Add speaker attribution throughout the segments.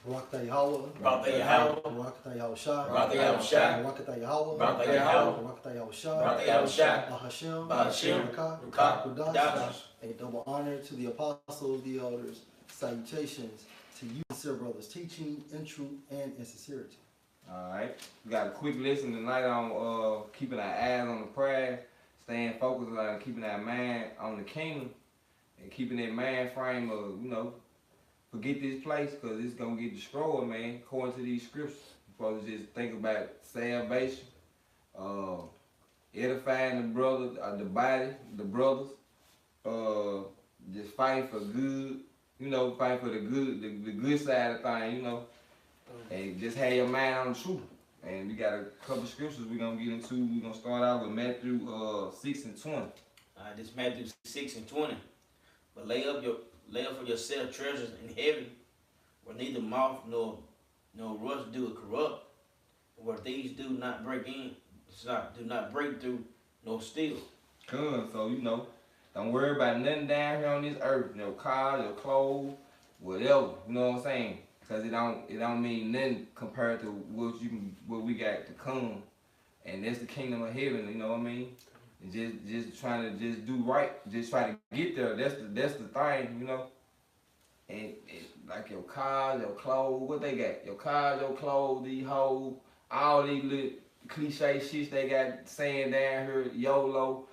Speaker 1: Barakatah Yahawah,
Speaker 2: Barakatah Yahawah,
Speaker 1: Barakatah Yahawashi,
Speaker 2: Barakatah Yahawashi,
Speaker 1: Barakatah Yahawah,
Speaker 2: Barakatah Yahawah,
Speaker 1: Barakatah Yahawashi,
Speaker 2: Barakatah Yahawashi,
Speaker 1: Bahashem,
Speaker 2: Bahashem,
Speaker 1: Rakah,
Speaker 2: Rakah,
Speaker 1: Kudash.
Speaker 2: Kudash.
Speaker 1: A double honor to the apostles, the elders, salutations to you, sincere brothers, teaching in truth and in sincerity.
Speaker 3: Alright, we got a quick lesson tonight on keeping our eyes on the prize, staying focused on keeping our mind on the kingdom, and keeping that mind frame of, forget this place because it's going to get destroyed, man, according to these scriptures. You're supposed to just think about salvation, edifying the brothers, the body, the brothers, just fighting for good, fighting for the good side of things, and just have your mind on the truth. And we got a couple of scriptures we're going to get into. We're going to start out with Matthew 6 and 20.
Speaker 2: This is Matthew 6 and 20. But lay up for yourself treasures in heaven, where neither moth nor rust do corrupt, where thieves do not break through nor steal.
Speaker 3: Good, so don't worry about nothing down here on this earth. Your car, your clothes, whatever. You know what I'm saying? Because it don't mean nothing compared to what we got to come. And that's the kingdom of heaven, you know what I mean? Just trying to just do right, just try to get there. That's the thing, And like your cars, your clothes, what they got? Your cars, your clothes, these hoes, all these little cliche shit they got saying down here, YOLO,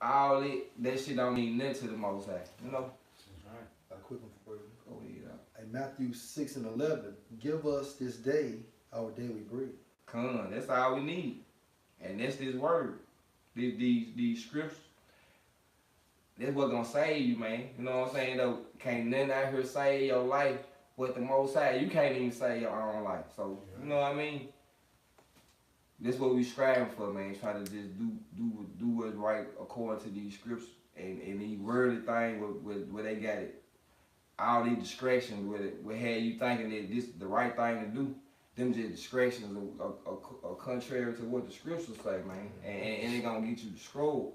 Speaker 3: all that shit don't mean nothing to the Most High,
Speaker 2: That's right.
Speaker 1: A quick one for you.
Speaker 3: Go ahead.
Speaker 1: In Matthew 6 and 11, give us this day our daily bread.
Speaker 3: Come on, that's all we need. And that's this word. These scriptures. That's what's gonna save you, man. You know what I'm saying? Though, can't nothing out here save your life but the Most High. You can't even save your own life. So, you know what I mean? That's what we striving for, man. Try to just do what's right according to these scriptures and these worldly things where they got it. All these distractions with have you thinking that this is the right thing to do. Them just distractions are contrary to what the scriptures say, man. And it gonna get you destroyed.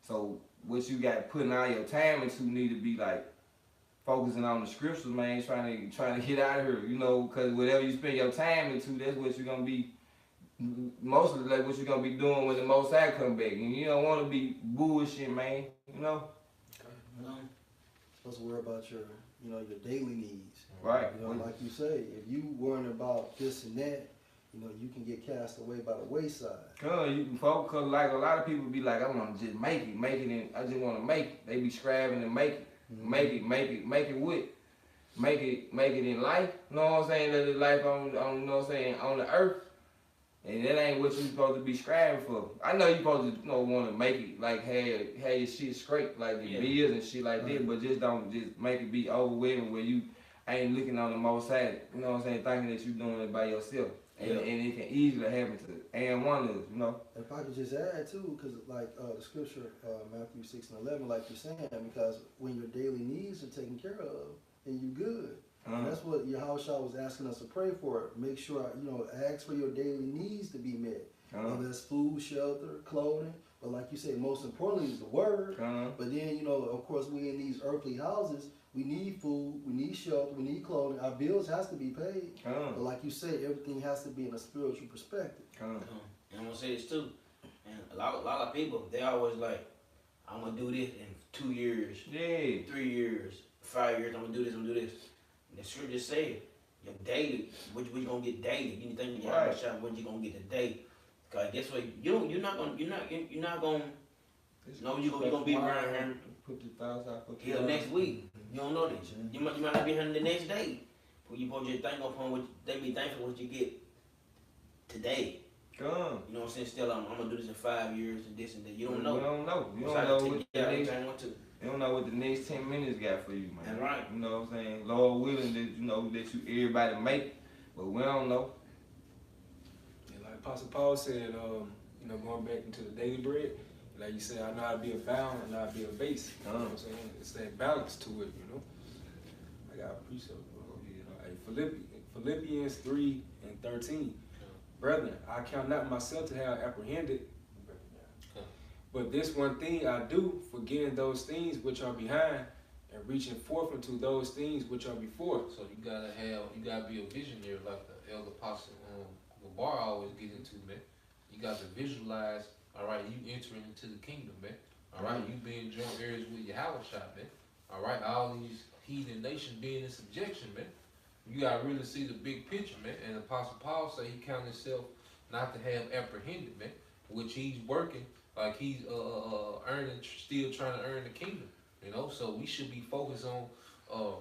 Speaker 3: So what you got putting all your time into need to be like focusing on the scriptures, man. Trying to get out of here, because whatever you spend your time into, that's what you're gonna be. Mostly like what you're gonna be doing when the Most High come back, and you don't want to be bullshit, man.
Speaker 1: Okay. Supposed to worry about your daily needs.
Speaker 3: Right.
Speaker 1: Like you say, if you worrying about this and that, you can get cast away by the wayside.
Speaker 3: You can focus, like a lot of people be like, I want to just make it, and I just want to make it. They be striving to make it, make it in life. You know what I'm saying? That is life on on the earth. And that ain't what you supposed to be striving for. I know you supposed to want to make it like have your shit straight, like your bills and shit like that, but just don't just make it be overwhelming where you ain't looking on the Most High. You know what I'm saying? Thinking that you doing it by yourself. And it can easily happen to and one of us,
Speaker 1: If I could just add too, because like the scripture, Matthew 6 and 11, like you're saying, because when your daily needs are taken care of, then you good. And that's what Yahawashi was asking us to pray for. Make sure, ask for your daily needs to be met. Whether it's food, shelter, clothing. But like you said, most importantly is the word. But then, of course, we in these earthly houses, we need food, we need shelter, we need clothing. Our bills has to be paid. But like you said, everything has to be in a spiritual perspective.
Speaker 2: And I'm going to say this too. And a lot of people, they always like, I'm going to do this in 2 years, 3 years, 5 years, I'm going to do this, I'm going to do this. The scripture just said, your daily, what you gonna get daily. You need to think about what you gonna get today. Cause guess what? You're not gonna know you're gonna be around here.
Speaker 3: Put the thoughts out.
Speaker 2: Till next week. You don't know this. You might not be here the next day. But you supposed to think upon what they be thankful what you get today. You know what I'm saying? Still, I'm gonna do this in 5 years and this and that. You don't know.
Speaker 3: You don't know. You don't know what the next 10 minutes got for you, man.
Speaker 2: That's right.
Speaker 3: You know what I'm saying? Lord willing that that you everybody make it, but we don't know.
Speaker 4: And like Apostle Paul said, going back into the daily bread, like you said, I know how to be a bound, I know how to be a base. You know what I'm saying? It's that balance to it, I got a precept. Philippians 3 and 13. Brethren, I count not myself to have apprehended, but this one thing I do, forgetting those things which are behind, and reaching forth into those things which are before.
Speaker 5: So you gotta be a visionary like the elder apostle Gabar always get into, man. You got to visualize, all right, you entering into the kingdom, man. All right, you being joint heirs with Yahawashi, man. All right, all these heathen nations being in subjection, man. You gotta really see the big picture, man. And Apostle Paul say he counted himself not to have apprehended, man, which he's working like he's earning, still trying to earn the kingdom, you know. So we should be focused on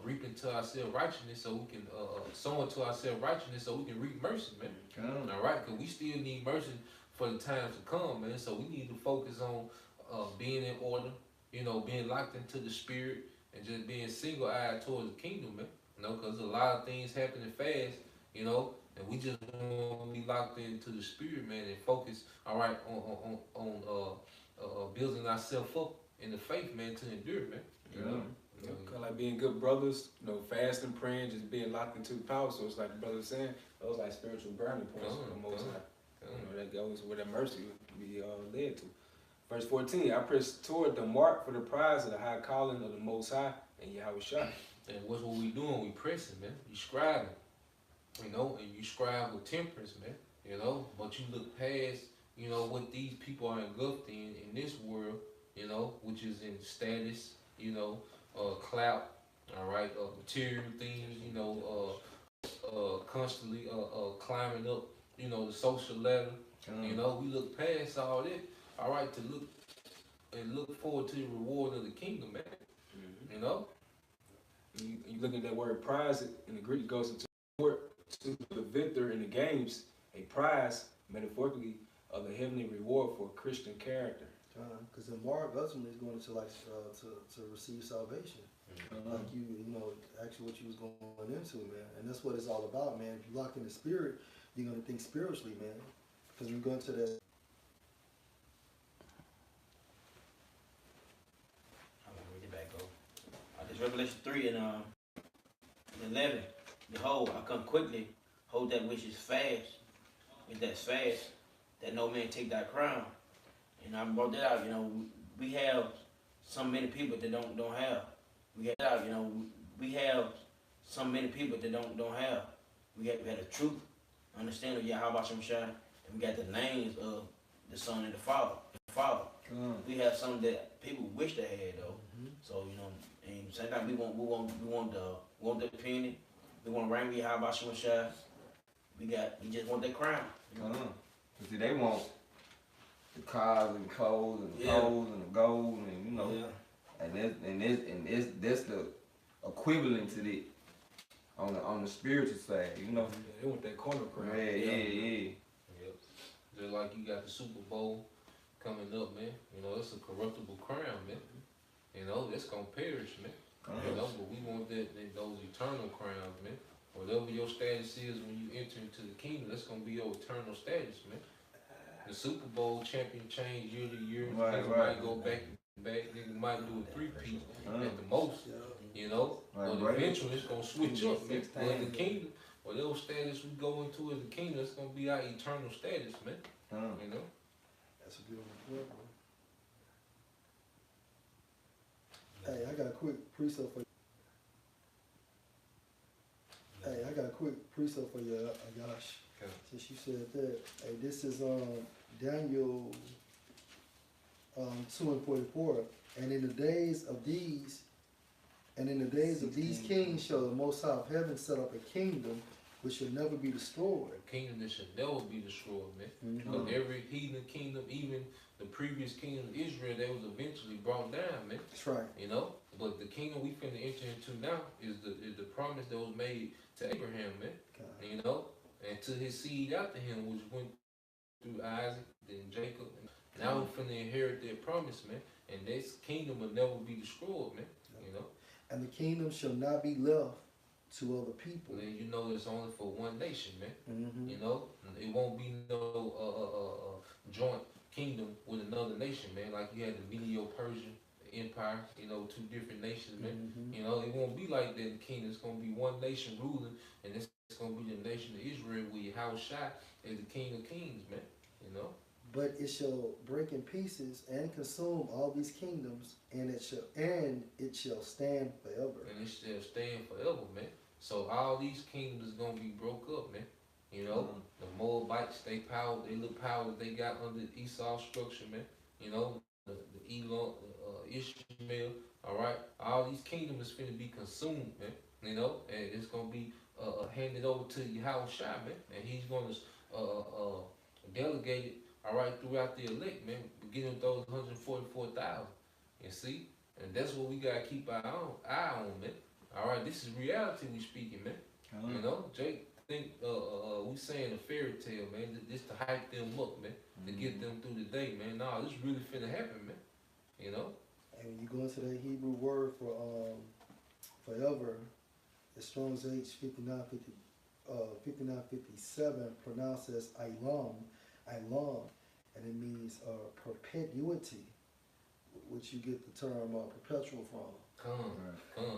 Speaker 5: reaping to ourselves righteousness, so we can sowing to ourselves righteousness, so we can reap mercy, man. All right, because we still need mercy for the times to come, man. So we need to focus on being in order, you know, being locked into the spirit, and just being single-eyed towards the kingdom, man. You know, because a lot of things happening fast, you know, and we just want to be locked into the spirit, man, and focus, all right, on building ourselves up in the faith, man, to endure, man. You know?
Speaker 4: Kind of like being good brothers, you know, fasting, praying, just being locked into the power. So it's like the brother was saying, those like spiritual burning points for the Most High. You know, that goes where that mercy would be led to. Verse 14, I press toward the mark for the prize of the high calling of the Most High and Yahawashi.
Speaker 5: And what's what we doing? We pressing, man. You scribing, you know, and you scribe with temperance, man, you know. But you look past, you know, what these people are engulfed in this world, you know, which is in status, you know, clout, all right, material things, you know, constantly climbing up, you know, the social ladder. You know, we look past all that, all right, to look forward to the reward of the kingdom, man. You know.
Speaker 4: You look at that word prize in the Greek, it goes into the victor in the games, a prize, metaphorically, of the heavenly reward for Christian character.
Speaker 1: Because the mark ultimately is going to like to receive salvation. Like you know, actually what you was going into, man. And that's what it's all about, man. If you lock in the spirit, you're going to think spiritually, man. Because we're going to that.
Speaker 2: Revelation 3 and 11. Behold, I come quickly. Hold that which is fast. If that's fast, that no man take thy crown. And I brought that out. You know, we have so many people that don't have. We have, you know, we have so many people that don't have. We have the truth, understanding of Yahawashi, and we got the names of the Son and the Father. We have some that people wish they had though. So you know. And sometimes we want the penny, we want to rank with Yahawashi. We just want that crown. You know?
Speaker 3: See, they want the cars and clothes and the clothes and the gold and you know, and that's the equivalent to it on the spiritual side, you know.
Speaker 4: They want that corner crown.
Speaker 3: Yeah.
Speaker 5: Just like you got the Super Bowl coming up, man. You know, it's a corruptible crown, man. You know, that's gonna perish, man. You know, but we want those eternal crowns, man. Whatever your status is when you enter into the kingdom, that's gonna be your eternal status, man. The Super Bowl champion change year to year. Niggas might go back and back. Niggas might do a 3-piece at the most, you know. But eventually it's gonna switch up, man. But in the kingdom, whatever status we go into in the kingdom, it's gonna be our eternal status, man. You know.
Speaker 1: That's a good one, bro. Hey, I got a quick precept for you. Agash.
Speaker 5: Okay.
Speaker 1: Since you said that, hey, this is Daniel 2:44. And in the days of these kings shall the Most High of heaven set up a kingdom which should never be destroyed.
Speaker 5: A kingdom that should never be destroyed, man. Because every heathen kingdom, even the previous kingdom of Israel, that was eventually brought down, man.
Speaker 1: That's right.
Speaker 5: You know, but the kingdom we finna enter into now is the promise that was made to Abraham, man. God. You know, and to his seed after him, which went through Isaac, then Jacob, and now we're finna inherit that promise, man. And this kingdom will never be destroyed, man. You know.
Speaker 1: And the kingdom shall not be left to other people.
Speaker 5: And you know, it's only for one nation, man. You know, it won't be no joint kingdom with another nation, man. Like you had the Medo-Persian Empire, you know, 2 different nations, man. You know, it won't be like that in the kingdom. It's gonna be one nation ruling, and it's gonna be the nation of Israel, where Yahawashi is the King of Kings, man. You know.
Speaker 1: But it shall break in pieces and consume all these kingdoms, and it shall stand forever.
Speaker 5: And it shall stand forever, man. So all these kingdoms is gonna be broke up, man. You know, the Moabites, they little power they got under Esau's structure, man. You know, the Elon, Ishmael, all right. All these kingdoms is finna be consumed, man. You know, and it's gonna be handed over to Yahawashi, man, and he's gonna delegate it, all right, throughout the elect, man, beginning with those 144,000. You see, and that's what we gotta keep our eye on, man. All right, this is reality we speaking, man. You know, Jake think we saying a fairy tale, man. This to hype them up, man, to get them through the day, man. Nah, this really finna happen, man. You know.
Speaker 1: And when you go into that Hebrew word for forever, the Strong's H 5957 pronounced as Ilam, and it means perpetuity, which you get the term perpetual from.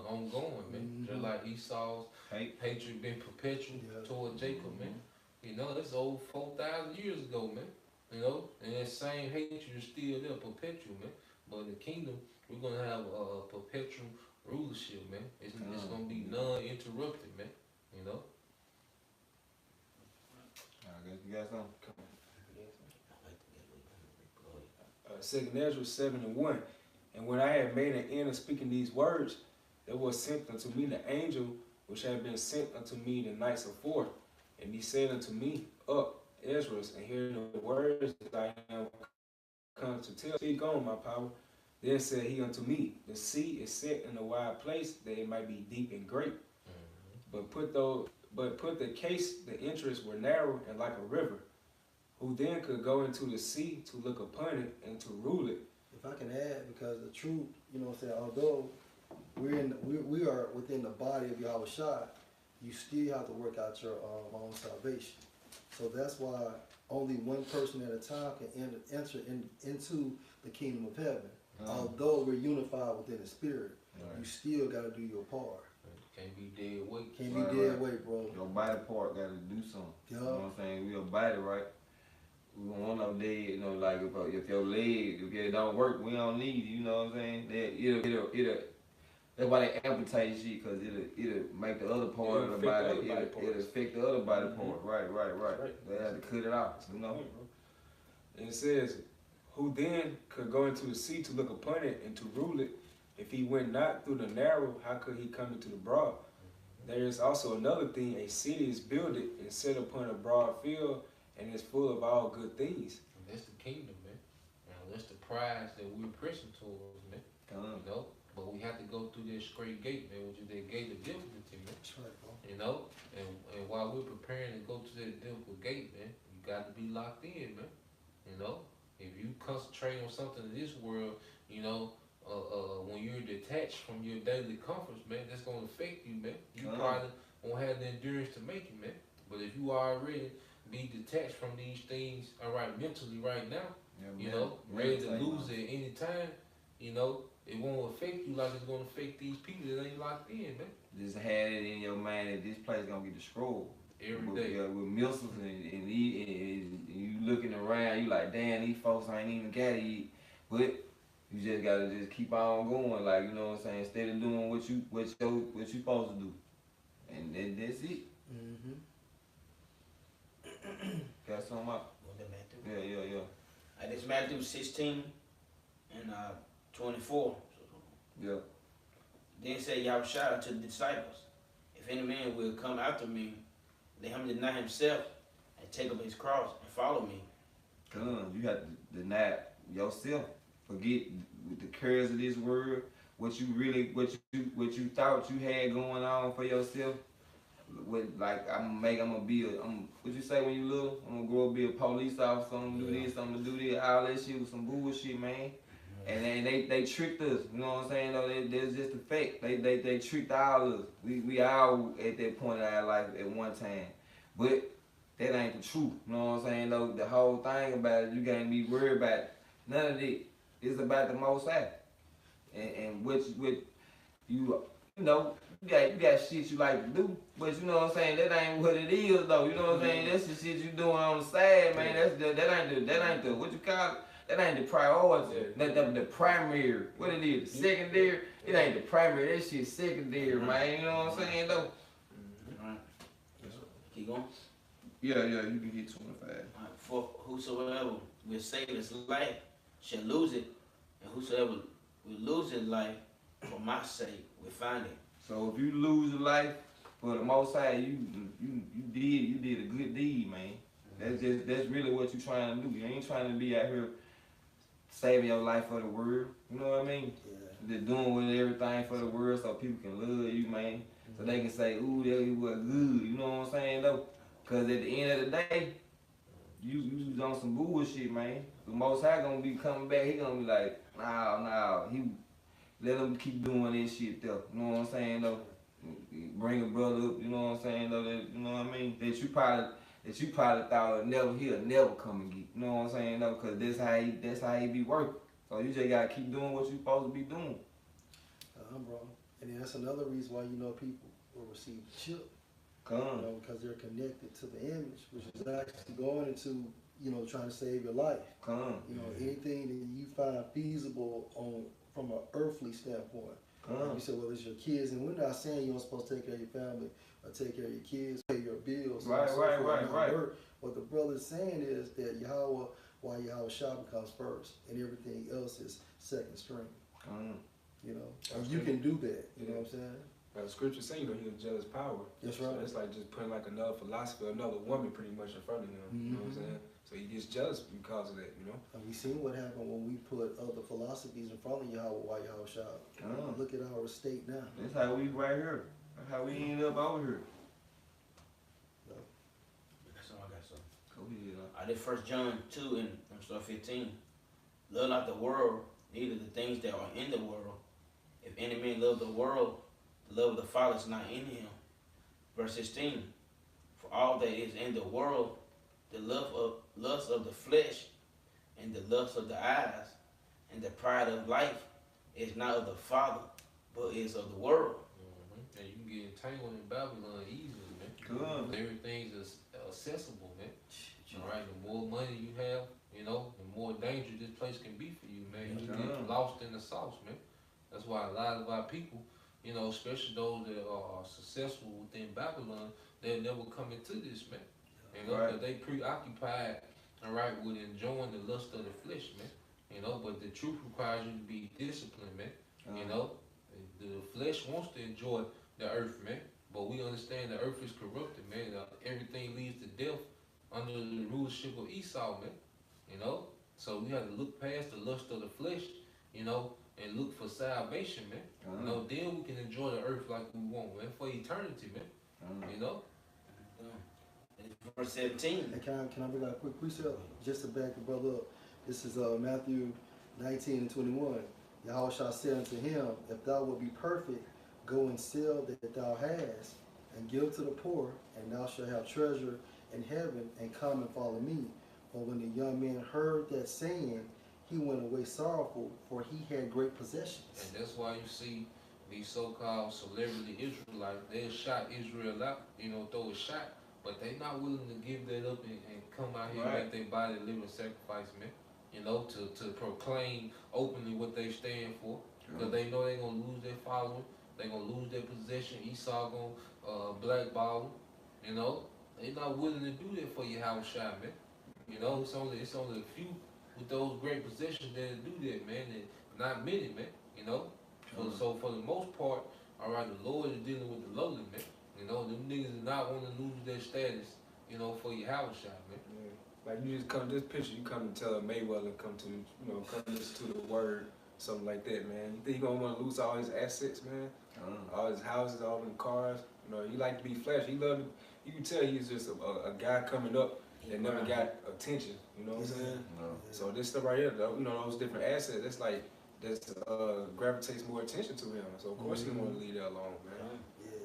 Speaker 5: Ongoing, man. Just like Esau's hatred been perpetual toward Jacob, man. You know, that's over 4,000 years ago, man. You know, and that same hatred is still there, perpetual, man. But in the kingdom, we're gonna have a perpetual rulership, man. It's gonna be non-interrupted, man. You know.
Speaker 3: I guess you got something.
Speaker 4: 2nd Ezra 7:1. And when I had made an end of speaking these words, there was sent unto me the angel which had been sent unto me the nights afore. And he said unto me, Up, Ezra, and hear the words that I am come to tell. Speak on, my power. Then said he unto me, The sea is set in a wide place, that it might be deep and great. But put the case, the entrance were narrow and like a river. Who then could go into the sea to look upon it and to rule it?
Speaker 1: If I can add, because the truth, you know what I'm saying, although we are within the body of Yahawashi, you still have to work out your own salvation. So that's why only one person at a time can enter into the kingdom of heaven. Although we're unified within the spirit, you still got to do your part.
Speaker 5: Can't be dead weight.
Speaker 1: Can't be dead weight, bro.
Speaker 3: Your body part got to do something. You know what I'm saying? We a body, right? We don't want no dead, you know, like if your leg, if it don't work, we don't need you, you know what I'm saying? It'll that's why they amputate shit, because it'll make the other part of the body, it'll affect the other body part. Right. They have to cut it out, you know?
Speaker 4: And it says, Who then could go into the sea to look upon it and to rule it? If he went not through the narrow, how could he come into the broad? There is also another thing, a city is builded and set upon a broad field, and is full of all good things.
Speaker 5: And that's the kingdom, man. That's the prize that we're pressing towards, man. You know, but we have to go through that straight gate, man, which is that gate of difficulty, man.
Speaker 1: That's right, bro.
Speaker 5: You know, and while we're preparing to go to that difficult gate, man, you got to be locked in, man. You know, if you concentrate on something in this world, you know, when you're detached from your daily comforts, man, that's gonna affect you, man. You probably won't have the endurance to make it, man. But if you already be detached from these things, all right, mentally right now, you know, ready to lose it at any time, you know, it won't affect you like it's gonna affect these people that ain't locked in, man.
Speaker 3: Just had it in your mind that this place gonna get destroyed.
Speaker 5: Every day.
Speaker 3: With missiles and you looking around, you like, damn, these folks ain't even got to eat. But you just gotta just keep on going, like, you know what I'm saying, instead of doing what you supposed to do. And that's it. Got something up?
Speaker 2: Yeah. This Matthew 16 and 24.
Speaker 3: Yeah.
Speaker 2: Then said Yahawashi unto the disciples, If any man will come after me, let him deny himself and take up his cross and follow me.
Speaker 3: You have to deny yourself. Forget the cares of this world. What you thought you had going on for yourself. I'm gonna be what you say when you little? I'm gonna grow up be a police officer. I'm gonna do this. I'm gonna do this. All that shit was some bullshit, man. And then they tricked us. You know what I'm saying? Though that's just a fact. They tricked all of us. We all at that point in our life at one time. But that ain't the truth. You know what I'm saying? Though the whole thing about it, you can't be worried about it. None of it. It's about the Most High. And what you you know, you got shit you like to do, but you know what I'm saying, that ain't what it is though. You know what I'm saying? That's the shit you doing on the side, man. That ain't the what you call it? That ain't the priority. The primary. What it is? The secondary. It ain't the primary. That shit secondary, man. You know what I'm saying though?
Speaker 2: Alright. Keep going.
Speaker 3: Yeah, you can get 25.
Speaker 2: Alright. For whosoever will save his life shall lose it, and whosoever will lose his life for my sake will find it.
Speaker 3: So if you lose your life for the Most High, you did a good deed, man. That's really what you trying to do. You ain't trying to be out here saving your life for the world. You know what I mean? Yeah. They're doing with everything for the world so people can love you, man. So they can say, ooh, that was good. You know what I'm saying though? Cause at the end of the day, you was on some bullshit, man. The Most High gonna be coming back. He gonna be like, nah. He let him keep doing this shit though. You know what I'm saying though? Bring a brother up. You know what I'm saying though? That, you know what I mean? That you probably thought he'll never come and get. You know what I'm saying though? Cause that's how he be working. So you just gotta keep doing what you supposed to be doing.
Speaker 1: Bro. And that's another reason why people will receive the chip. You know, because they're connected to the image, which is actually going into, trying to save your life. Anything that you find feasible from an earthly standpoint. Like you said, whether it's your kids, and we're not saying you're not supposed to take care of your family or take care of your kids, pay your bills.
Speaker 3: Right.
Speaker 1: What the brother's saying is that Yahawah, why Yahawashi becomes first, and everything else is second string. And you can do that. You know what I'm saying?
Speaker 4: The scripture saying, he'll judge power.
Speaker 1: That's right.
Speaker 4: So it's like just putting like another philosophy, another woman pretty much in front of him. You know what I'm saying? So he gets judged because of that,
Speaker 1: And we seen what happened when we put other philosophies in front of Yahawah, why Yahawashi. Look at our state now.
Speaker 3: That's how we right here. That's how we end up over here.
Speaker 2: That's all I got, so.
Speaker 3: Go ahead.
Speaker 2: I did 1 John 2 and I'm start 15. Love not the world, neither the things that are in the world. If any man love the world, the love of the Father is not in him. Verse 16. For all that is in the world, the lust of the flesh, and the lust of the eyes, and the pride of life, is not of the Father, but is of the world.
Speaker 5: And you can get entangled in Babylon easily, man.
Speaker 3: Good.
Speaker 5: Everything's is accessible, man. All right, the more money you have, the more danger this place can be for you, man. You get lost in the sauce, man. That's why a lot of our people, especially those that are successful within Babylon, they'll never come into this, man. Because they preoccupied, all right, with enjoying the lust of the flesh, man. But the truth requires you to be disciplined, man. The flesh wants to enjoy the earth, man. But we understand the earth is corrupted, man. Everything leads to death under the rulership of Esau, man. So we have to look past the lust of the flesh, and look for salvation, man. Then we can enjoy the earth like we want, man, for eternity, man.
Speaker 2: Verse 17.
Speaker 1: Hey, can I bring out a quick precept just to back the brother up? This is Matthew 19 and 21. Yahawashi said unto him, if thou wilt be perfect, go and sell that thou hast, and give to the poor, and thou shalt have treasure in heaven, and come and follow me. But when the young man heard that saying, he went away sorrowful, for he had great possessions.
Speaker 5: And that's why you see these so-called celebrity Israelites, they'll shot Israel out, throw a shot, but they not willing to give that up and come out here and make their body a living sacrifice, man. To proclaim openly what they stand for. Because they know they're going to lose their following, they're going to lose their possession, Esau going to blackball them, They're not willing to do that for Yahawashi, man. It's only a few with those great possessions that do that, man, and not many, man, So for the most part, all right, the Lord is dealing with the lowly, man. Them niggas do not want to lose their status, for Yahawashi, man.
Speaker 4: Yeah. Like you just come this picture, you come and tell Mayweather come to, come listen to the word, something like that, man. You think he gonna want to lose all his assets, man? All his houses, all them cars. He like to be flashy. You can tell he's just a guy coming up that never got attention. You know what I'm saying? So this stuff right here, those different assets, that's like gravitates more attention to him. So of course he want to leave that alone, man.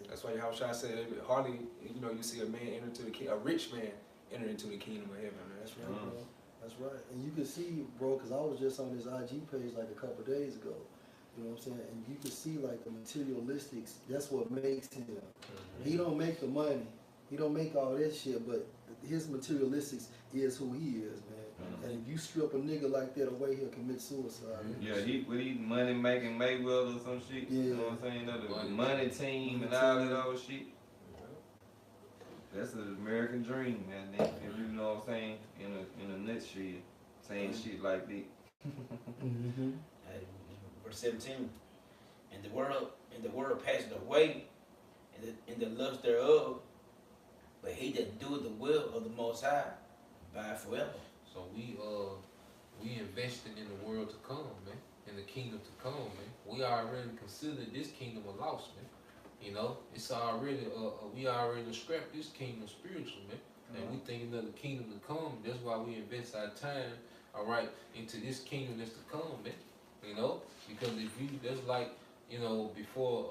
Speaker 4: That's why Yahawashi said hardly, you see a man enter into a rich man enter into the kingdom of heaven, man.
Speaker 1: That's right, bro. That's right. And you can see, bro, because I was just on his IG page like a couple of days ago, You know what I'm saying? And you can see like the materialistics. That's what makes him. He don't make the money. He don't make all that shit. But his materialistics is who he is, man. And if you strip a nigga like that away, he'll commit suicide.
Speaker 3: Yeah, he money making Mayweather or some shit.
Speaker 1: Yeah.
Speaker 3: You know what I'm saying? The money team and all that other shit. That's an American dream, man. If you know what I'm saying, in a nutshell, saying shit like that.
Speaker 2: Verse 17. And the world passed away, and the lust thereof, but he that doeth the will of the Most High abide forever.
Speaker 5: So we investing in the world to come, man, in the kingdom to come, man. We already consider this kingdom a loss, man. You know, it's already we already scrapped this kingdom spiritually, man. And we thinking of the kingdom to come. That's why we invest our time, all right, into this kingdom that's to come, man. You know, because if you, that's like, you know, before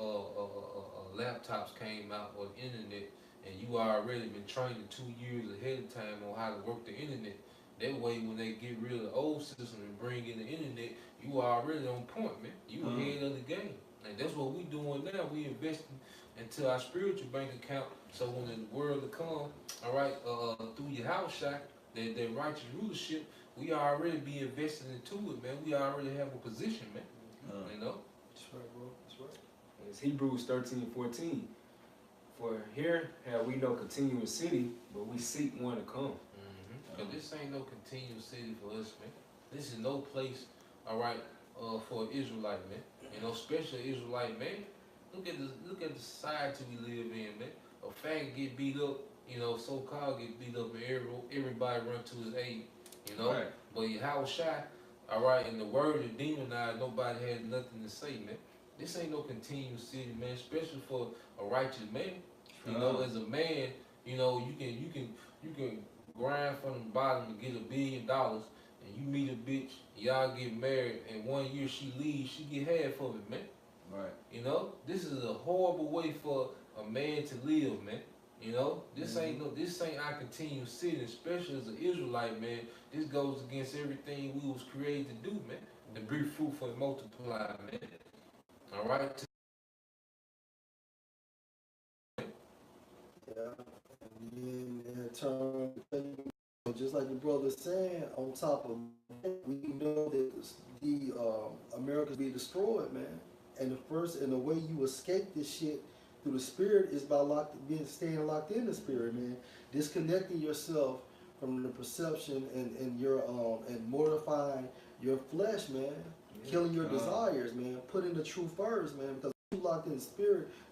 Speaker 5: laptops came out or the internet, and you already been trained 2 years ahead of time on how to work the internet. That way, when they get rid of the old system and bring in the internet, you are already on point, man. You ahead of the game. And that's what we doing now. We investing into our spiritual bank account. So when the world to come, all right, through Yahawashi, that righteous rulership, we already be investing into it, man. We already have a position, man. You know?
Speaker 1: That's right, bro. That's right.
Speaker 4: It's Hebrews 13:14. For here have we no continuous city, but we seek one to come.
Speaker 5: Cause this ain't no continuous city for us, man. This is no place, all right, for an Israelite, man. You know, especially an Israelite, man. Look at the society we live in, man. A faggot get beat up, you know, so-called get beat up, and everybody run to his aid, you know. Right. But Yahawashi, all right, and the word is demonized, nobody has nothing to say, man. This ain't no continuous city, man, especially for a righteous man. You know, as a man, you know, you can grind from the bottom to get $1 billion, and you meet a bitch, y'all get married, and 1 year she leaves, she get half of it, man. Right. You know, this is a horrible way for a man to live, man. You know, this ain't our continuous city, especially as an Israelite, man. This goes against everything we was created to do, man. To be fruitful and multiply, man. All right.
Speaker 1: Yeah. And in turn, just like the brother's saying, on top of that, we know that the Americas be destroyed, man. And the way you escape this shit through the spirit is by staying locked in the spirit, man. Disconnecting yourself from the perception and your and mortifying your flesh, man. Killing your desires, man. Putting the truth first, man. Because if you locked in the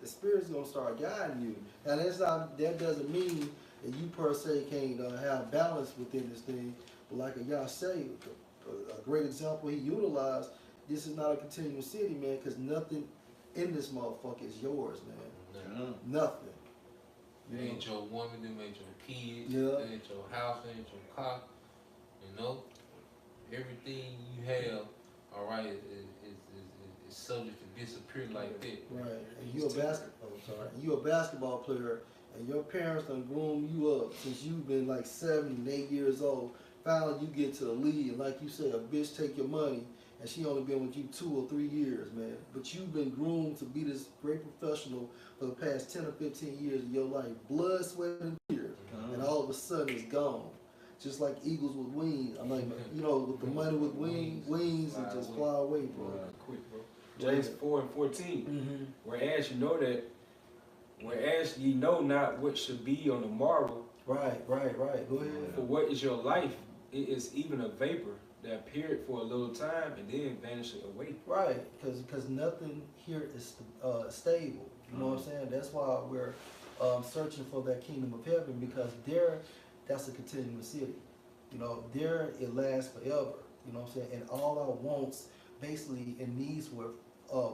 Speaker 1: spirit's gonna start guiding you. And that doesn't mean that you per se can't have balance within this thing. But like Yah say, a great example he utilized, this is not a continuous city, man, because nothing in this motherfucker is yours, man. Nothing.
Speaker 5: It ain't your woman, it ain't your kids,
Speaker 1: yeah.
Speaker 5: It ain't your house, it ain't your car. You know? Everything you have, all right, is subject to disappear like that.
Speaker 1: Right. And you a basketball player, and your parents done groom you up since you've been like 7 and 8 years old. Finally, you get to the league, and like you said, a bitch take your money, and she only been with you 2 or 3 years, man. But you've been groomed to be this great professional for the past 10 or 15 years of your life. Blood, sweat, and tears. And all of a sudden, it's gone. Just like eagles with wings. I'm like, you know, with the money with wings and just fly away, bro.
Speaker 4: Quick, bro. James 4:14. Whereas ye know not what should be on the morrow.
Speaker 1: Right. Go ahead.
Speaker 4: For what is your life? It is even a vapor that appeared for a little time and then vanished away. Right, because nothing here is stable. You know what I'm saying? That's why we're searching for that kingdom of heaven, because that's a continuous city. You know, there it lasts forever. You know what I'm saying? And all our wants, basically, and needs will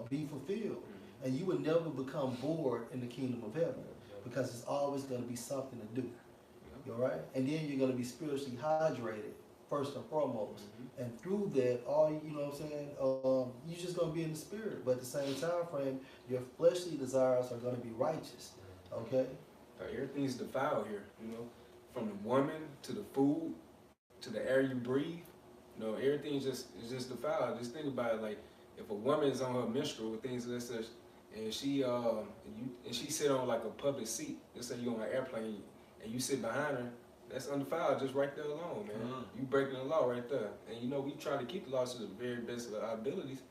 Speaker 4: be fulfilled. And you would never become bored in the kingdom of heaven, because it's always going to be something to do. You all right? And then you're going to be spiritually hydrated, first and foremost. And through that, you know what I'm saying, you're just going to be in the spirit. But at the same time frame, your fleshly desires are going to be righteous. Okay? Everything's defiled here, you know, from the woman to the food to the air you breathe. You know, everything's just defiled. Just think about it, like, if a woman is on her menstrual with things of that such, and she sit on like a public seat, let's say you're on an airplane and you sit behind her, that's undefiled just right there alone, man. You breaking the law right there. And you know, we try to keep the laws to the very best of our abilities,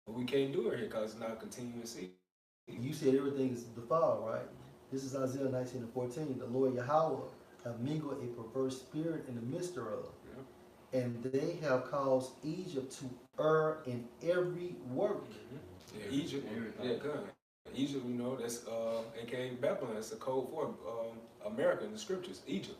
Speaker 4: but we can't do it here because it's not continuing to see.
Speaker 1: You said everything is defiled, right? This is Isaiah 19:14. The Lord Yahawah have mingled a perverse spirit in the midst thereof, and they have caused Egypt to err in every work.
Speaker 4: Yeah, Egypt, good. Egypt, you know, that's aka Babylon. That's a code for America in the scriptures. Egypt.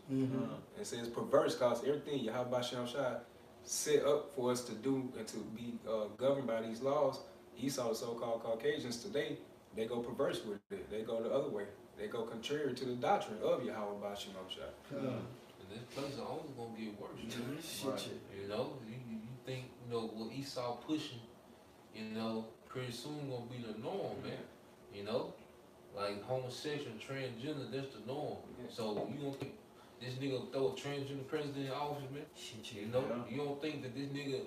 Speaker 4: It says perverse because everything Yahawashi set up for us to do and to be governed by these laws. Esau, the so-called Caucasians today, they go perverse with it. They go the other way. They go contrary to the doctrine of Yahawashi.
Speaker 5: And this place is only gonna get worse. Right. You know, you think, you know, what Esau pushing, you know, pretty soon gonna be the norm, man. You know, like homosexual, transgender, that's the norm. So you don't think this nigga throw a transgender president in office, man? You know, you don't think that this nigga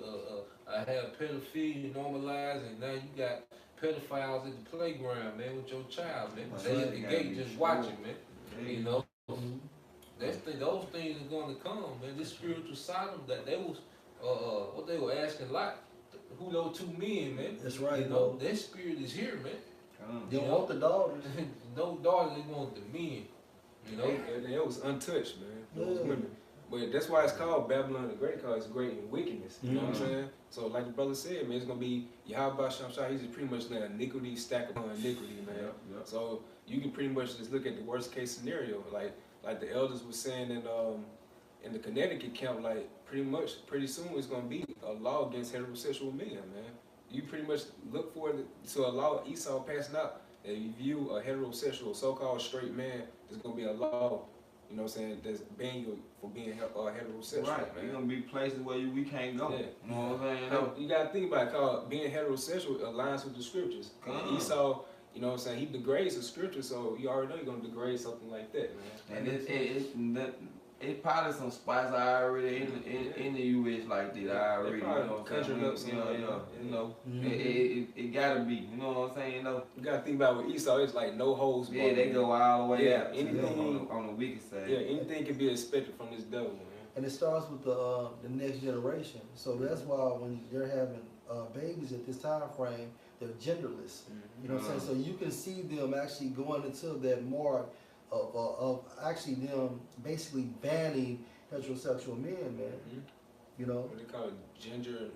Speaker 5: have pedophilia normalized, and now you got pedophiles at the playground, man, with your child, man. They at the gate just watching, man. You know, those things are gonna come, man. This spiritual Sodom that they was, what they were asking Lot, who those two men, man.
Speaker 1: That's right,
Speaker 5: you know, that spirit is here, man.
Speaker 1: They don't want the daughters.
Speaker 5: No daughters, they want the men. You know,
Speaker 4: and it was untouched, man. Those women. But that's why it's called Babylon the Great, because it's great in wickedness. You know what I'm saying? So like the brother said, man, it's gonna be Yahawah Shamshai. He's just pretty much letting iniquity stack upon iniquity, man. So you can pretty much just look at the worst case scenario, like the elders were saying in the Connecticut camp, like pretty soon it's gonna be a law against heterosexual men, man. You pretty much look forward to a law Esau passing out that you view a heterosexual, so-called straight man, there's gonna be a law, you know what I'm saying, that's banning you for being heterosexual.
Speaker 3: Right, man. There's gonna be places where we can't go. You know what I'm saying?
Speaker 4: No. You gotta think about it, cause being heterosexual aligns with the scriptures. And Esau, you know what I'm saying, he degrades the scripture, so you already know you're gonna degrade something like that, man.
Speaker 3: And it's probably some spots I already in the U.S. like that. I already, you know what I'm saying? You know, it gotta be. You know what I'm saying? Though
Speaker 4: you gotta think about with Esau, it's like no holds barred.
Speaker 3: Yeah, they go all the way out.
Speaker 4: Anything
Speaker 3: on the wicked side.
Speaker 4: Yeah, anything can be expected from this devil, man.
Speaker 1: And it starts with the next generation. So that's why when they're having babies at this time frame, they're genderless. You know what I'm saying? So you can see them actually going into that mark of actually them basically banning heterosexual men, man. You know?
Speaker 4: What they call it, gender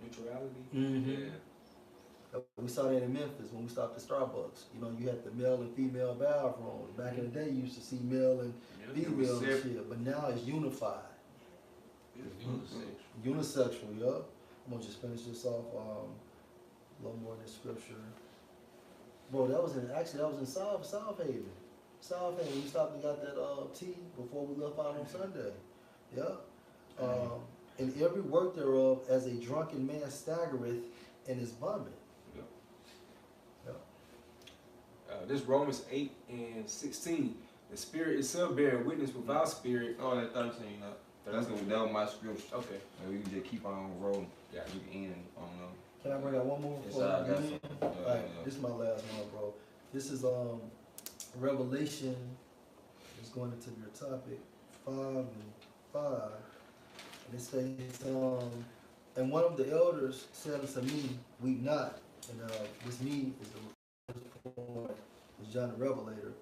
Speaker 4: neutrality. Yeah.
Speaker 1: We saw that in Memphis when we stopped at Starbucks. You know, you had the male and female bathrooms. Back in the day, you used to see male and female and shit, but now it's unified. Unisexual, yup. I'm gonna just finish this off. A little more in the scripture. Bro, that was in South Haven. South Haven, we stopped and got that tea before we left out on Sunday. Yeah. And every work thereof as a drunken man staggereth and is vomit.
Speaker 4: This Romans 8:16. The spirit itself bearing witness with our spirit.
Speaker 3: Oh, that 13. That was my scripture.
Speaker 4: Okay.
Speaker 3: And we can just keep on rolling.
Speaker 4: Yeah.
Speaker 3: We can end on
Speaker 1: Can I bring out one more?
Speaker 3: Yes, I got some.
Speaker 1: Alright, this is my last one, bro. This is Revelation. It's going into your topic 5 and 5. And it says, and one of the elders said unto me, weep not. And this me is John the Revelator.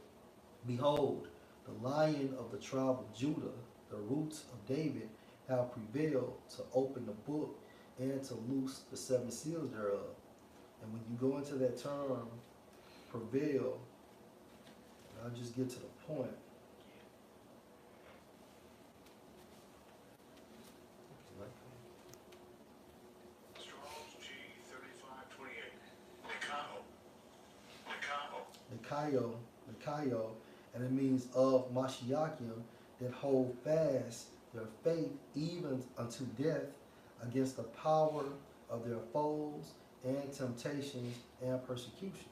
Speaker 1: Behold, the Lion of the tribe of Judah, the roots of David, have prevailed to open the book and to loose the 7 seals thereof. And when you go into that term, prevail, I'll just get to the point. Nikayo, and it means of Mashiachim that hold fast their faith even unto death against the power of their foes and temptations and persecutions.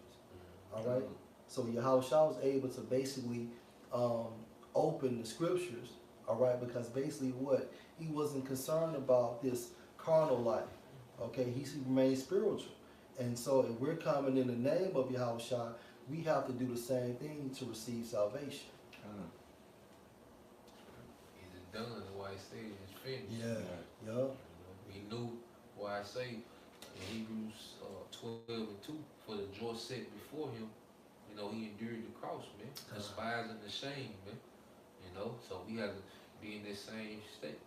Speaker 1: All right? So Yahawashi was able to basically open the scriptures, all right, because basically what? He wasn't concerned about this carnal life, Okay, he remains spiritual. And so if we're coming in the name of Yahawashi, we have to do the same thing to receive salvation.
Speaker 5: Is it done? Why he said it's finished.
Speaker 1: Yeah.
Speaker 5: You know, he knew why I say in Hebrews 12:2, for the joy set before him, you know, he endured the cross, man, despising the shame, man. You know, so we have to be in this same state,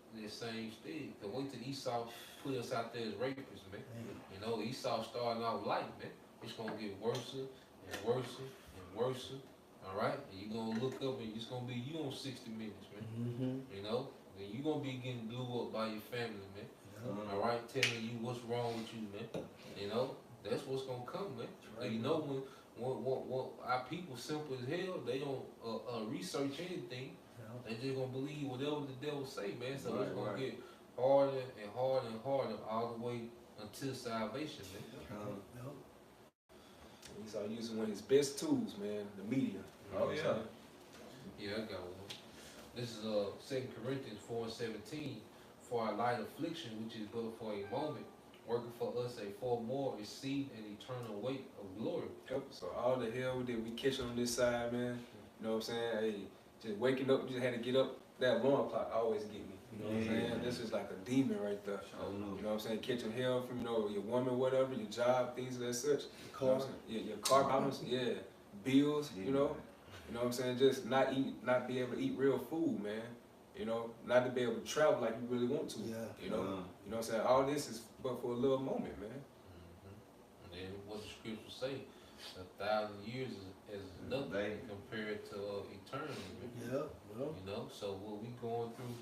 Speaker 5: Cause wait till Esau put us out there as rapists, man. You know, Esau starting out light, man. It's gonna get worse and worse and worse. All right, and you gonna look up and it's gonna be you on 60 Minutes, man. You know, then you gonna be getting blew up by your family, man. All right, telling you what's wrong with you, man. You know, that's what's gonna come, man. So you know when our people simple as hell, they don't research anything. They just gonna believe whatever the devil say, man. So it's gonna get harder and harder and harder all the way until salvation, man.
Speaker 4: He started using one of his best tools, man, the media.
Speaker 3: Oh yeah.
Speaker 5: Yeah, I got one. This is 2 Corinthians 4:17. For our light affliction, which is but for a moment, working for us a far more exceeding an eternal weight of glory.
Speaker 4: Yep. So all the hell that we catch on this side, man. You know what I'm saying? Hey, just waking up, just had to get up. That alarm clock always get me. You know what I'm saying? This is like a demon right there. You know what I'm saying? Catching hell from, you know, your woman, whatever, your job, things of that such. You know what I'm saying? Your car problems, bills, you know. You know what I'm saying? Just not be able to eat real food, man. You know, not to be able to travel like you really want to. You know. You know what I'm saying? All this is but for a little moment, man.
Speaker 5: And then what the scriptures say, 1,000 years is nothing compared to eternity. You know, so what we going through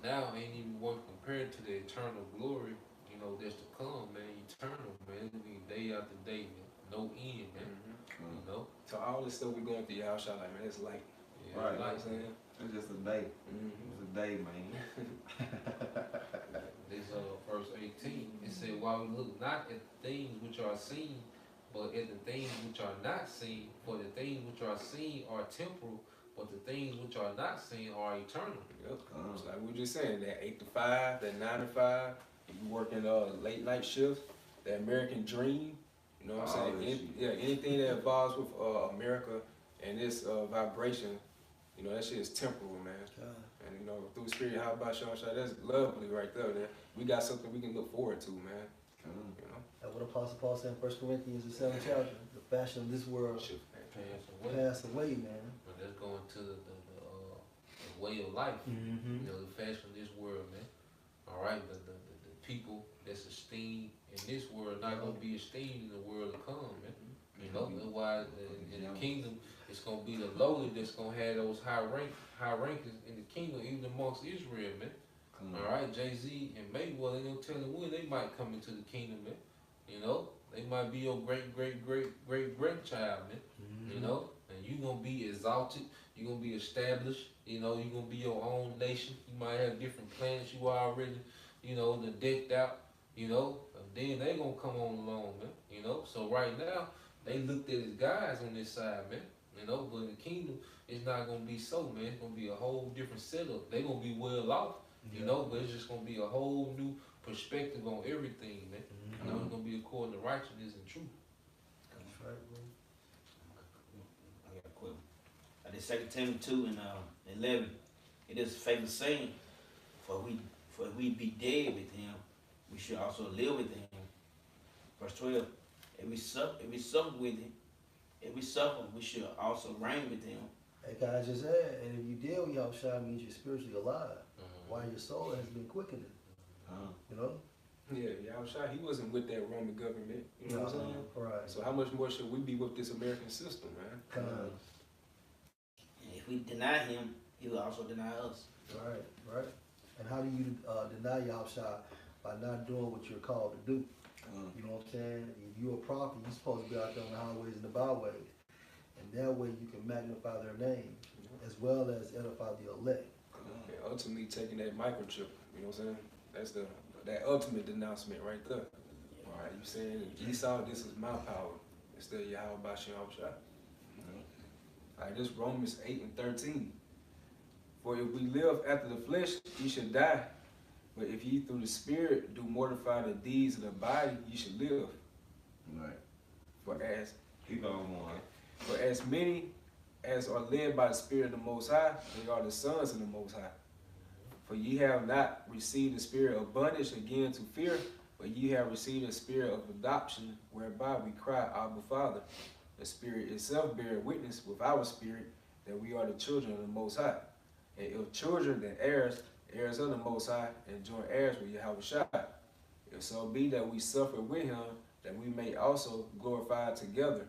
Speaker 5: now ain't even worth compared to the eternal glory, you know, that's to come, man. Eternal, man. It'll be day after day, man. No end, man. You know?
Speaker 4: So all this stuff we going through your house, like, man, it's light.
Speaker 3: Yeah, right.
Speaker 4: You know what I'm saying?
Speaker 3: It's just a day. It's a day, man.
Speaker 5: This verse 18, it said, while we look not at the things which are seen, but at the things which are not seen, for the things which are seen are temporal, but the things which are not seen are eternal.
Speaker 4: Yep. It's like we were just saying, that 8 to 5, that 9 to 5, you working late night shifts, that American dream, you know what I'm saying? Anything that involves with America and this vibration, you know, that shit is temporal, man. And you know, through spirit, how about Sean? That's lovely right there. That we got something we can look forward to, man. You know.
Speaker 1: That's what Apostle Paul said in 1 Corinthians, the 7th chapter. The fashion of this world pass away, man.
Speaker 5: But let's go into the way of life. You know, the fashion of this world, man. All right, the people that's esteemed in this world not gonna be esteemed in the world to come, man. You know, that's why in the kingdom it's gonna be the lowly that's gonna have those high rankings in the kingdom, even amongst Israel, man. All right, Jay-Z and Mayweather, they gonna tell them when they might come into the kingdom, man. You know, they might be your great grandchild, man. You know, and you gonna be exalted, you gonna be established. You know, you gonna be your own nation. You might have different planets you already, you know, the decked out. You know, and then they gonna come on along, man. You know, so right now they looked at as guys on this side, man. You know, but in the kingdom, it's not gonna be so, man. It's gonna be a whole different setup. They gonna be well off, you know, but it's just gonna be a whole new perspective on everything, man. You know, it's gonna be according to righteousness and truth.
Speaker 1: That's right, bro.
Speaker 2: I got a quick one. This 2 Timothy 2 and 11. It is a famous saying, for we be dead with him, we should also live with him. Verse 12. If we suffer with him, we should also reign with him.
Speaker 1: Hey, guys, just add, and if you deal with Yahawashi, means you're spiritually alive, while your soul has been quickened. You know?
Speaker 4: Yeah, Yahawashi, he wasn't with that Roman government. You know what I'm saying?
Speaker 1: Right.
Speaker 4: So how much more should we be with this American system, man?
Speaker 2: And if we deny him, he will also deny us.
Speaker 1: Right. And how do you deny Yahawashi? By not doing what you're called to do. You know what I'm saying? If you're a prophet, you're supposed to be out there on the highways and the byways. And that way you can magnify their name, as well as edify the elect.
Speaker 4: And ultimately taking that microchip, you know what I'm saying? That's that ultimate denouncement right there. All right, you saying, Esau, this is my power, instead of Yahawashi. All right, this Romans 8 and 13. For if we live after the flesh, we should die. But if ye through the Spirit do mortify the deeds of the body, you should live.
Speaker 3: Right.
Speaker 4: For as
Speaker 3: Keep on going.
Speaker 4: For as many as are led by the Spirit of the Most High, they are the sons of the Most High. For ye have not received the spirit of bondage again to fear, but ye have received the spirit of adoption, whereby we cry, Abba, Father. The Spirit itself beareth witness with our spirit that we are the children of the Most High. And if children, then heirs, heirs of the Most High, and joint heirs with Yahawashi. If so be that we suffer with him, that we may also glorify together.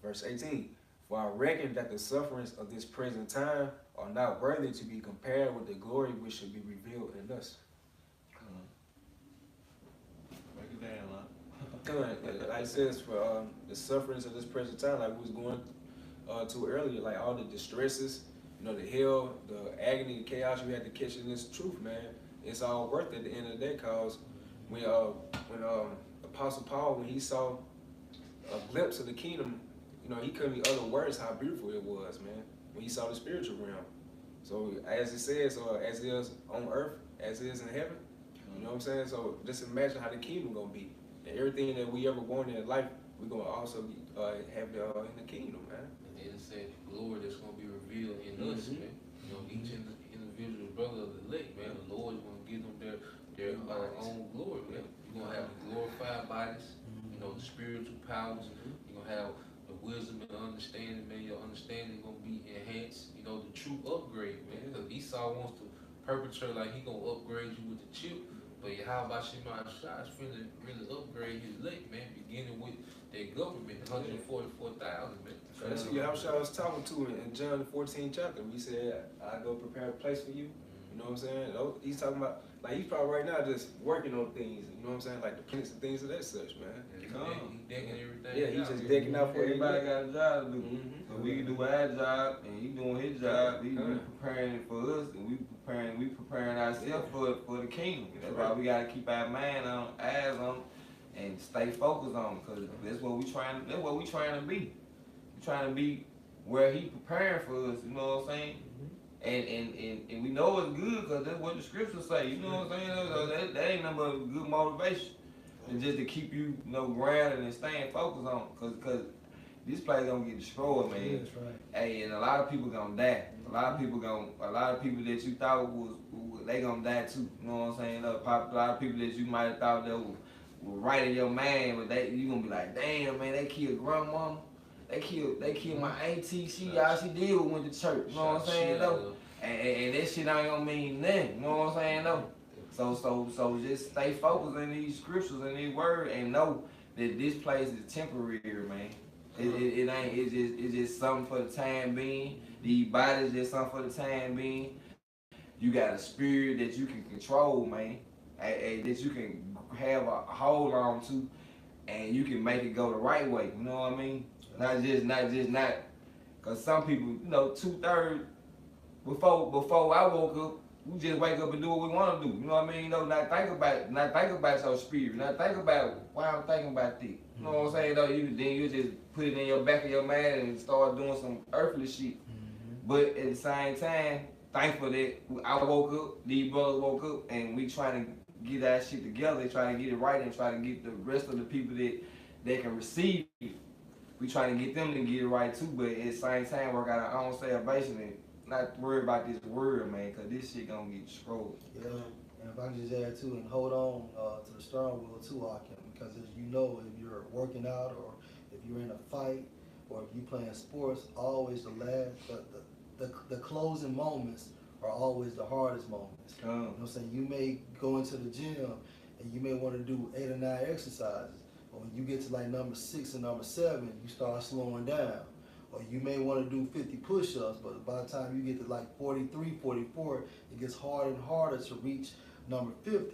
Speaker 4: Verse 18. For I reckon that the sufferings of this present time are not worthy to be compared with the glory which shall be revealed in us.
Speaker 3: Break it down,
Speaker 4: Like it says, for the sufferings of this present time, like we was going to earlier, like all the distresses, the hell, the agony, the chaos you had to catch in this truth, man. It's all worth it at the end of the day, cause when Apostle Paul, when he saw a glimpse of the kingdom, he couldn't be other words how beautiful it was, man, when he saw the spiritual realm. So as it says, as it is on earth, as it is in heaven, you know what I'm saying? So just imagine how the kingdom gonna be. And everything that we ever wanted in life, we're gonna also have in the kingdom, man.
Speaker 5: And then it said the glory that's gonna be revealed in us, man. Each individual brother of the elect, man, the Lord is gonna give them their own glory, man. You're gonna have the glorified bodies, the spiritual powers. You're gonna have the wisdom and understanding, man. Your understanding gonna be enhanced. The true upgrade, man. Because Esau wants to perpetrate like he gonna upgrade you with the chip, but Yahawashi is finna really upgrade his elect, man. Beginning with their government, 144,000, man.
Speaker 4: That's what Yahawashi was talking to in John the 14th chapter. We said, I go prepare a place for you. You know what I'm saying? He's talking about, like, he's probably right now just working on things, you know what I'm saying? Like the plants and things of that such, man.
Speaker 5: He's decking everything.
Speaker 4: Yeah, he's just decking out for
Speaker 3: everybody. Got a job to do.
Speaker 4: Mm-hmm.
Speaker 3: So we can do our job, and he doing his job. He preparing it for us, and we preparing ourselves for the kingdom. That's why we gotta keep our mind on, eyes on, and stay focused on it, because that's what we trying to be. We're trying to be where he preparing for us, you know what I'm saying? And we know it's good because that's what the scriptures say, you know what I'm saying? So that ain't nothing but good motivation. And just to keep you, grounded and staying focused on it. Cause this place gonna get destroyed, man.
Speaker 1: That's right.
Speaker 3: Hey, and a lot of people gonna die. A lot of people that you thought they gonna die too. You know what I'm saying? A lot of people that you might have thought that were right in your mind, but you gonna be like, damn, man, they killed grandmama. They killed my auntie. All she did was went to church. You know what I'm saying though? And that shit ain't gonna mean nothing. You know what I'm saying though? So just stay focused on these scriptures and these words, and know that this place is temporary, man. It ain't. It's just something for the time being. These bodies just something for the time being. You got a spirit that you can control, man. That you can have a hold on to, and you can make it go the right way. You know what I mean? Not just cause some people, 2/3 before I woke up, we just wake up and do what we want to do. You know what I mean? Not think about your spirit. Not think about why I'm thinking about this. You know what I'm saying? Though you just put it in your back of your mind and start doing some earthly shit. But at the same time, thankful that I woke up, these brothers woke up, and we trying to get that shit together, trying to get it right, and try to get the rest of the people that can receive it. We trying to get them to get it right too, but at the same time work out our own salvation and not worry about this word, man, because this shit gonna get destroyed.
Speaker 1: Yeah, and if I can just add too, and hold on to the steering wheel too, Akim, because as you know, if you're working out or if you're in a fight or if you playing sports, always the closing moments are always the hardest moments. You know what I'm saying? You may go into the gym and you may want to do 8 or 9 exercises. But when you get to like number 6 and number 7, you start slowing down. Or you may want to do 50 push-ups, but by the time you get to like 43, 44, it gets harder and harder to reach number 50. You know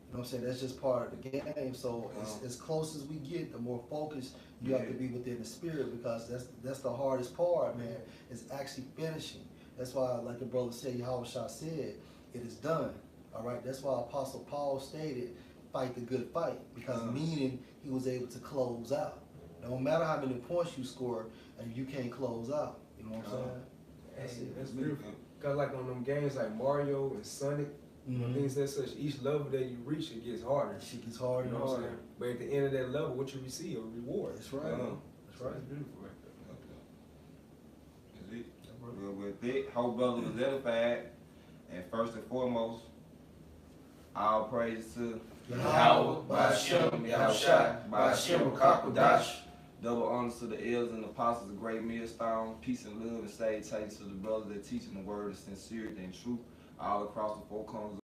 Speaker 1: what I'm saying? That's just part of the game. So as close as we get, the more focused you have to be within the spirit, because that's the hardest part, man, is actually finishing. That's why, like the brother said, Yahawashi said, it is done. All right? That's why Apostle Paul stated, fight the good fight, because meaning he was able to close out. No matter how many points you score, and you can't close out. You know what I'm saying?
Speaker 4: That's beautiful. Cause like on them games like Mario and Sonic, You know, things that such, each level that you reach, it gets harder.
Speaker 1: Shit gets harder
Speaker 4: You know
Speaker 1: and
Speaker 4: what I'm
Speaker 1: harder.
Speaker 4: saying? But at the end of that level, what you receive, a reward.
Speaker 1: That's right. That's right.
Speaker 4: It's beautiful right there.
Speaker 3: Is it? Well, with it, hope brother was edified. And first and foremost, all praise to
Speaker 2: Yahawah, Ba'ashem, Yahawashi, Ba'ashem, Kakwadash.
Speaker 3: double honors to the elders and apostles of Great Millstone. Peace and love and salutations to the brothers that teaching the word of sincerity and truth all across the four corners